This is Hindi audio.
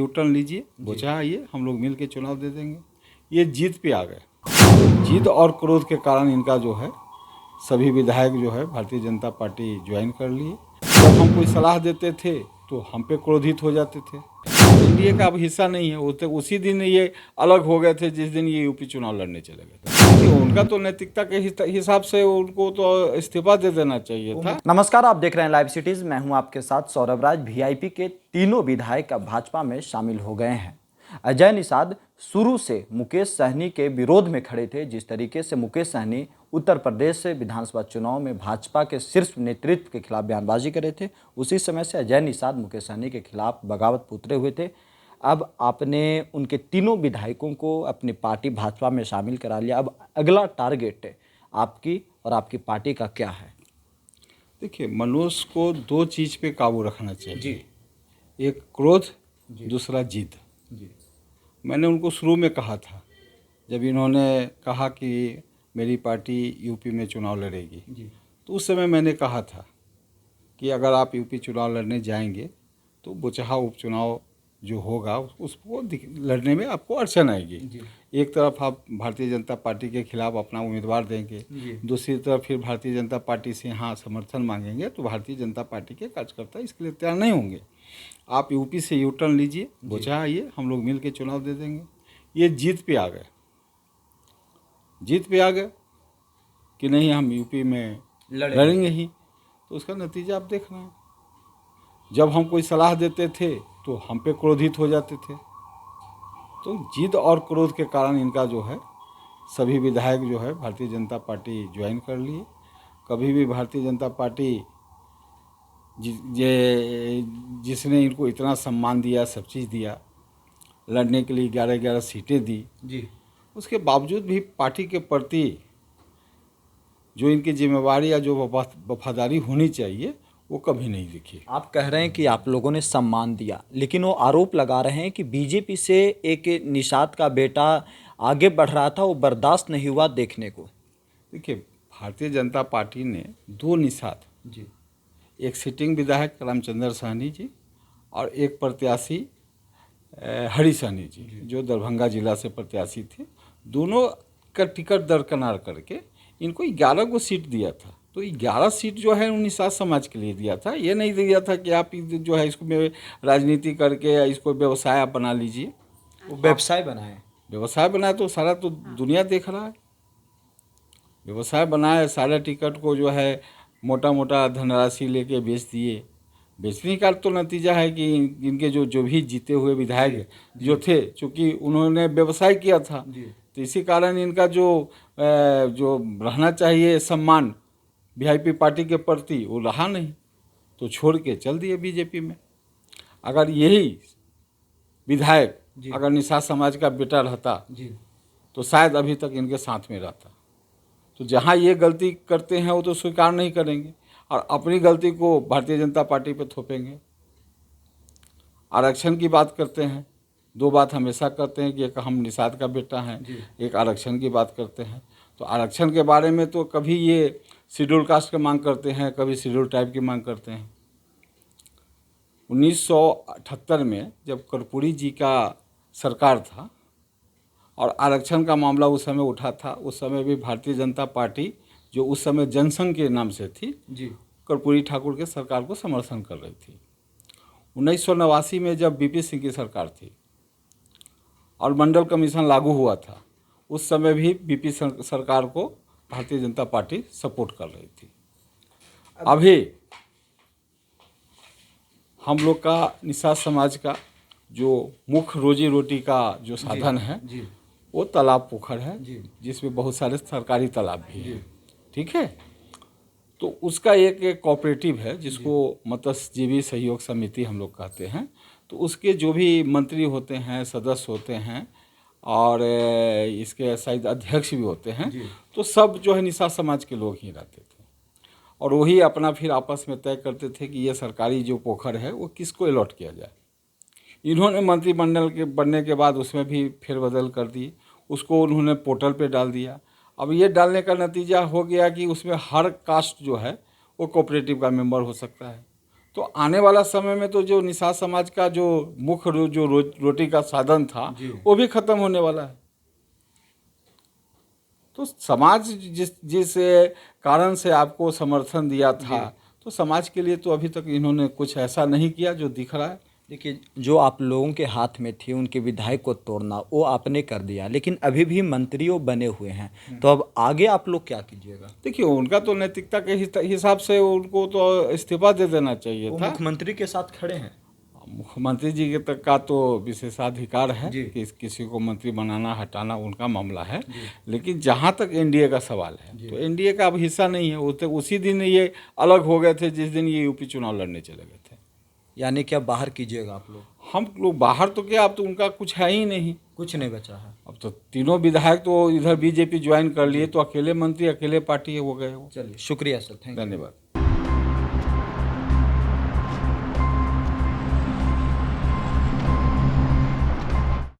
यू टर्न लीजिए, बोचा आइए, हम लोग मिल के चुनाव दे देंगे। ये जीत पे आ गए। जीत और क्रोध के कारण इनका जो है सभी विधायक जो है भारतीय जनता पार्टी ज्वाइन कर लिए। जब हम कोई सलाह देते थे तो हम पे क्रोधित हो जाते थे। एनडीए का अब हिस्सा नहीं है, वो तो उसी दिन ये अलग हो गए थे जिस दिन ये यूपी चुनाव लड़ने चले गए थे। उनका तो नैतिकता के हिसाब से उनको तो इस्तीफा दे देना चाहिए था। नमस्कार, आप देख रहे हैं लाइव सिटीज। मैं हूं आपके साथ सौरभ राज। वीआईपी के तीनों विधायक अब भाजपा में शामिल हो गए हैं। अजय निषाद शुरू से मुकेश सहनी के विरोध में खड़े थे। जिस तरीके से मुकेश सहनी उत्तर प्रदेश से विधानसभा चुनाव में भाजपा के शीर्ष नेतृत्व के खिलाफ बयानबाजी करे थे, उसी समय से अजय निषाद मुकेश सहनी के खिलाफ बगावत पे उतरे हुए थे। अब आपने उनके तीनों विधायकों को अपनी पार्टी भाजपा में शामिल करा लिया। अब अगला टारगेट आपकी और आपकी पार्टी का क्या है? देखिए, मनुष्य को दो चीज़ पे काबू रखना चाहिए जी। एक क्रोध, दूसरा जिद जी। मैंने उनको शुरू में कहा था, जब इन्होंने कहा कि मेरी पार्टी यूपी में चुनाव लड़ेगी जी, तो उस समय मैंने कहा था कि अगर आप यूपी चुनाव लड़ने जाएंगे तो बोचहा उपचुनाव जो होगा उसको लड़ने में आपको अड़चन आएगी जी। एक तरफ आप भारतीय जनता पार्टी के खिलाफ अपना उम्मीदवार देंगे, दूसरी तरफ फिर भारतीय जनता पार्टी से यहाँ समर्थन मांगेंगे, तो भारतीय जनता पार्टी के कार्यकर्ता इसके लिए तैयार नहीं होंगे। आप यूपी से यू टर्न लीजिए, बोचा आइए, हम लोग मिल के चुनाव दे देंगे। ये जीत पे आ गए। जीत पे आ गए कि नहीं हम यूपी में लड़ेंगे ही, तो उसका नतीजा आप देख रहे हैं। जब हम कोई सलाह देते थे तो हम पे क्रोधित हो जाते थे। तो जिद और क्रोध के कारण इनका जो है सभी विधायक जो है भारतीय जनता पार्टी ज्वाइन कर लिए। कभी भी भारतीय जनता पार्टी जिसने इनको इतना सम्मान दिया, सब चीज़ दिया, लड़ने के लिए 11-11 सीटें दी जी, उसके बावजूद भी पार्टी के प्रति जो इनकी जिम्मेवारी या जो वफादारी होनी चाहिए वो कभी नहीं दिखी। आप कह रहे हैं कि आप लोगों ने सम्मान दिया, लेकिन वो आरोप लगा रहे हैं कि बीजेपी से एक निषाद का बेटा आगे बढ़ रहा था, वो बर्दाश्त नहीं हुआ देखने को। देखिए, भारतीय जनता पार्टी ने दो निषाद जी, एक सिटिंग विधायक रामचंद्र सहनी जी और एक प्रत्याशी हरि सहनी जी जो दरभंगा जिला से प्रत्याशी थे, दोनों का टिकट दरकिनार करके इनको 11 को सीट दिया था। तो 11 सीट जो है निषाद समाज के लिए दिया था, ये नहीं दिया था कि आप जो है इसको राजनीति करके इसको व्यवसाय आप बना लीजिए। वो व्यवसाय बनाए तो सारा तो दुनिया देख रहा है। व्यवसाय बनाए, सारे टिकट को जो है मोटा मोटा धनराशि लेके बेच दिए। बेचने का तो नतीजा है कि इनके जो भी जीते हुए विधायक जो थे, चूँकि उन्होंने व्यवसाय किया था, तो इसी कारण इनका जो रहना चाहिए सम्मान वीआईपी पार्टी के प्रति वो रहा नहीं, तो छोड़ के चल दिए बीजेपी में। अगर यही विधायक अगर निषाद समाज का बेटा रहता तो शायद अभी तक इनके साथ में रहता। तो जहाँ ये गलती करते हैं वो तो स्वीकार नहीं करेंगे और अपनी गलती को भारतीय जनता पार्टी पे थोपेंगे। आरक्षण की बात करते हैं, दो बात हमेशा करते हैं कि एक हम निषाद का बेटा हैं, एक आरक्षण की बात करते हैं। तो आरक्षण के बारे में तो कभी ये शेड्यूल कास्ट की मांग करते हैं, कभी शेड्यूल टाइप की मांग करते हैं। 1978 में जब कर्पूरी जी का सरकार था और आरक्षण का मामला उस समय उठा था, उस समय भी भारतीय जनता पार्टी जो उस समय जनसंघ के नाम से थी जी, कर्पूरी ठाकुर के सरकार को समर्थन कर रही थी। 1989 में जब बीपी सिंह की सरकार थी और मंडल कमीशन लागू हुआ था, उस समय भी बीपी सरकार को भारतीय जनता पार्टी सपोर्ट कर रही थी। अभी हम लोग का निषाद समाज का जो मुख्य रोजी रोटी का जो साधन है वो तालाब पोखर है, जिसमें बहुत सारे सरकारी तालाब भी हैं, ठीक है। तो उसका एक कोऑपरेटिव है जिसको मत्स्यजीवी सहयोग समिति हम लोग कहते हैं। तो उसके जो भी मंत्री होते हैं, सदस्य होते हैं और इसके शायद अध्यक्ष भी होते हैं, तो सब जो है निषाद समाज के लोग ही रहते थे और वही अपना फिर आपस में तय करते थे कि ये सरकारी जो पोखर है वो किसको अलॉट किया जाए। इन्होंने मंत्रिमंडल के बनने के बाद उसमें भी फेरबदल कर दी, उसको उन्होंने पोर्टल पे डाल दिया। अब ये डालने का नतीजा हो गया कि उसमें हर कास्ट जो है वो कोऑपरेटिव का मेंबर हो सकता है। तो आने वाला समय में तो जो निषाद समाज का जो मुख्य रोटी का साधन था वो भी खत्म होने वाला है। तो समाज जिस कारण से आपको समर्थन दिया था, तो समाज के लिए तो अभी तक इन्होंने कुछ ऐसा नहीं किया जो दिख रहा है। देखिए, जो आप लोगों के हाथ में थी उनके विधायक को तोड़ना, वो आपने कर दिया, लेकिन अभी भी मंत्रियों बने हुए हैं, तो अब आगे आप लोग क्या कीजिएगा? देखिए, उनका तो नैतिकता के हिसाब से उनको तो इस्तीफा दे देना चाहिए वो था। मुख्यमंत्री के साथ खड़े हैं। मुख्यमंत्री जी के तक का तो विशेषाधिकार है जी। कि किसी को मंत्री बनाना हटाना उनका मामला है, लेकिन जहाँ तक एनडीए का सवाल है तो एनडीए का अब हिस्सा नहीं है। वो तो उसी दिन ये अलग हो गए थे जिस दिन ये यूपी चुनाव लड़ने चले गए थे। यानी क्या बाहर कीजिएगा आप लोग? हम लोग बाहर तो क्या, अब तो उनका कुछ है ही नहीं, कुछ नहीं बचा है। अब तो तीनों विधायक तो इधर बीजेपी ज्वाइन कर लिए, तो अकेले मंत्री अकेले पार्टी हो गए वो। चलिए, शुक्रिया सर, थैंक यू। धन्यवाद।